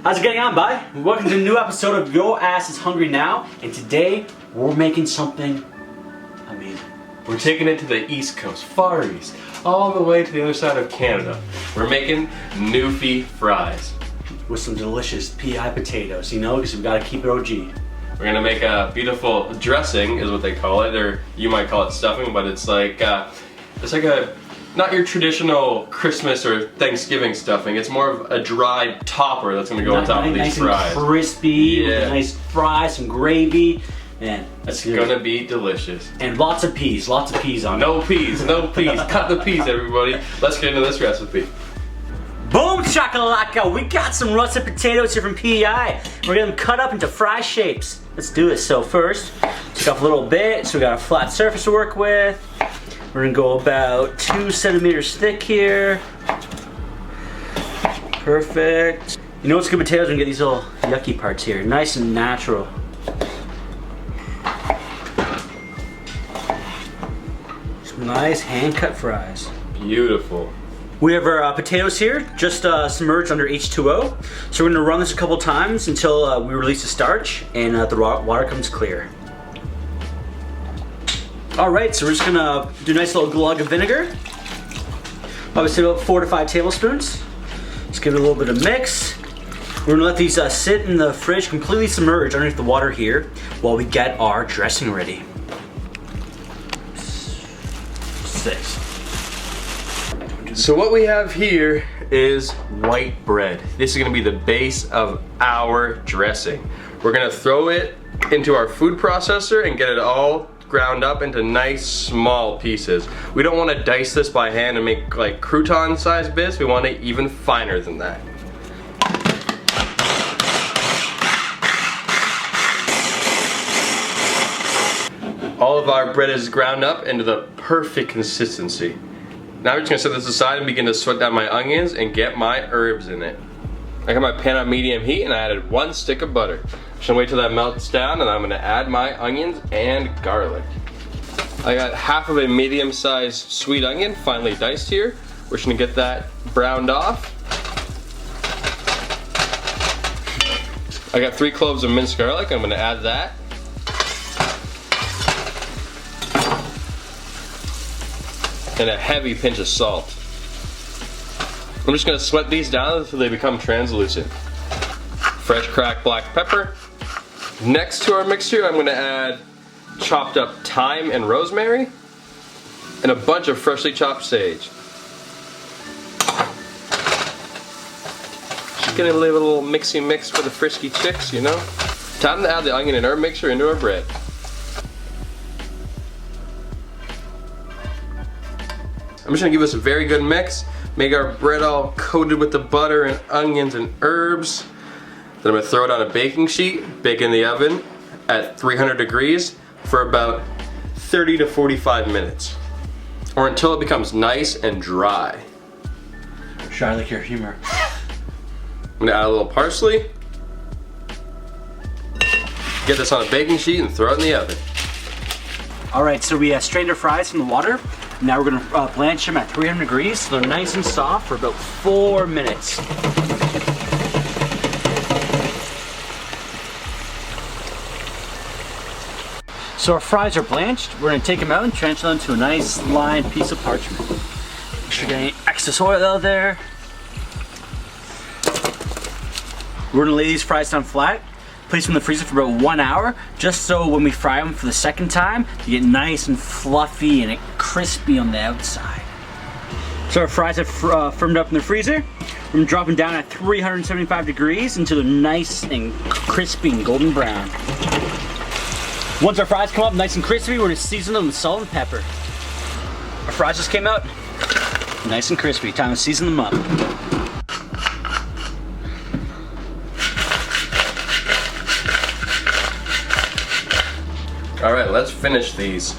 How's it going on, bud? Welcome to a new episode of Your Ass is Hungry Now, and today we're making something amazing. We're taking it to the East Coast, Far East, all the way to the other side of Canada. We're making Newfie fries. With some delicious PI potatoes, you know, because we gotta keep it OG. We're gonna make a beautiful dressing, is what they call it, or you might call it stuffing, but it's like a, not your traditional Christmas or Thanksgiving stuffing. It's more of a dry topper that's gonna go on top of these fries. Nice and crispy, with nice fries, some gravy, and it's gonna be delicious. And lots of peas on it. No peas. Cut the peas, everybody. Let's get into this recipe. Boom shakalaka! We got some russet potatoes here from PEI. We're gonna cut up into fry shapes. Let's do this. So first, take off a little bit so we got a flat surface to work with. We're gonna go about 2 centimeters thick here. Perfect. You know what's good with potatoes? We can get these little yucky parts here. Nice and natural. Some nice hand-cut fries. Beautiful. We have our potatoes here, just submerged under H2O. So we're gonna run this a couple times until we release the starch and the water comes clear. All right, so we're just gonna do a nice little glug of vinegar. Obviously about 4 to 5 tablespoons. Just give it a little bit of mix. We're gonna let these sit in the fridge completely submerged underneath the water here while we get our dressing ready. 6. So what we have here is white bread. This is gonna be the base of our dressing. We're gonna throw it into our food processor and get it all ground up into nice small pieces. We don't want to dice this by hand and make like crouton sized bits. We want it even finer than that. All of our bread is ground up into the perfect consistency. Now I'm just gonna set this aside and begin to sweat down my onions and get my herbs in it. I got my pan on medium heat and I added 1 stick of butter. Just gonna wait till that melts down and I'm gonna add my onions and garlic. I got half of a medium-sized sweet onion finely diced here. We're just gonna get that browned off. I got 3 cloves of minced garlic. I'm gonna add that. And a heavy pinch of salt. I'm just gonna sweat these down until they become translucent. Fresh cracked black pepper. Next to our mixture, I'm gonna add chopped up thyme and rosemary and a bunch of freshly chopped sage. Just gonna leave a little mixy mix for the frisky chicks, you know? Time to add the onion and herb mixture into our bread. I'm just gonna give this a very good mix. Make our bread all coated with the butter and onions and herbs. Then I'm gonna throw it on a baking sheet, bake in the oven at 300 degrees for about 30 to 45 minutes. Or until it becomes nice and dry. Sure, I like your humor. I'm gonna add a little parsley. Get this on a baking sheet and throw it in the oven. All right, so we strained our fries from the water. Now we're gonna blanch them at 300 degrees so they're nice and soft for about 4 minutes. So our fries are blanched. We're gonna take them out and transfer them to a nice lined piece of parchment. Make sure you get any excess oil out there. We're gonna lay these fries down flat, place them in the freezer for about 1 hour, just so when we fry them for the second time, they get nice and fluffy and crispy on the outside. So our fries have firmed up in the freezer. We're gonna drop them down at 375 degrees until they're nice and crispy and golden brown. Once our fries come up nice and crispy, we're gonna season them with salt and pepper. Our fries just came out nice and crispy. Time to season them up. All right, let's finish these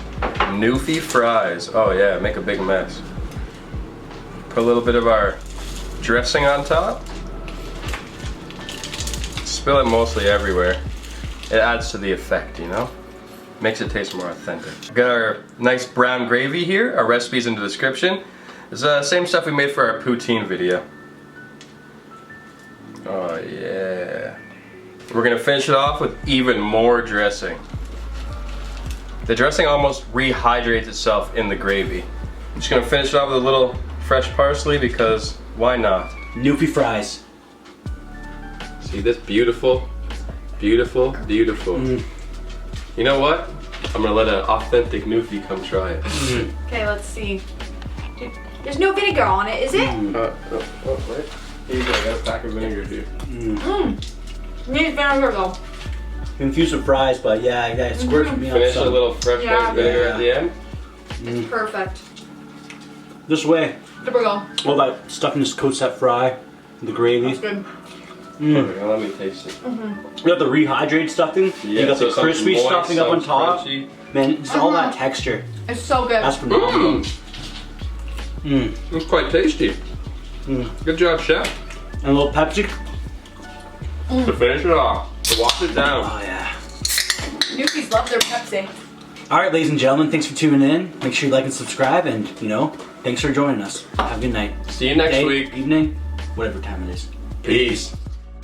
Newfie fries. Oh yeah, make a big mess. Put a little bit of our dressing on top. Spill it mostly everywhere. It adds to the effect, you know? Makes it taste more authentic. We've got our nice brown gravy here. Our recipe's in the description. It's the same stuff we made for our poutine video. Oh yeah. We're gonna finish it off with even more dressing. The dressing almost rehydrates itself in the gravy. I'm just gonna finish it off with a little fresh parsley because why not? Newfie fries. See this beautiful, beautiful, beautiful. You know what? I'm gonna let an authentic Newfie come try it. Okay, let's see. There's no vinegar on it, is it? Wait. Here you go, I got a pack of vinegar here. Needs vinegar though. Confused with fries, but yeah, it squirts me out. Finish a little fresh white vinegar at the end. It's perfect. This way. There we go. All that stuffing coats that fry, the gravy. That's good. Perfect, now let me taste it. You got the rehydrated stuffing. Yeah, you got so the crispy moist, stuffing up on some top. crunchy. Man, it's all that texture. It's so good. That's phenomenal. It's quite tasty. Good job, chef. And a little Pepsi. To finish it off, to wash it down. Oh yeah. Newfies love their Pepsi. All right, ladies and gentlemen, thanks for tuning in. Make sure you like and subscribe, and thanks for joining us. Have a good night. See you next Day, week. evening, whatever time it is. Peace.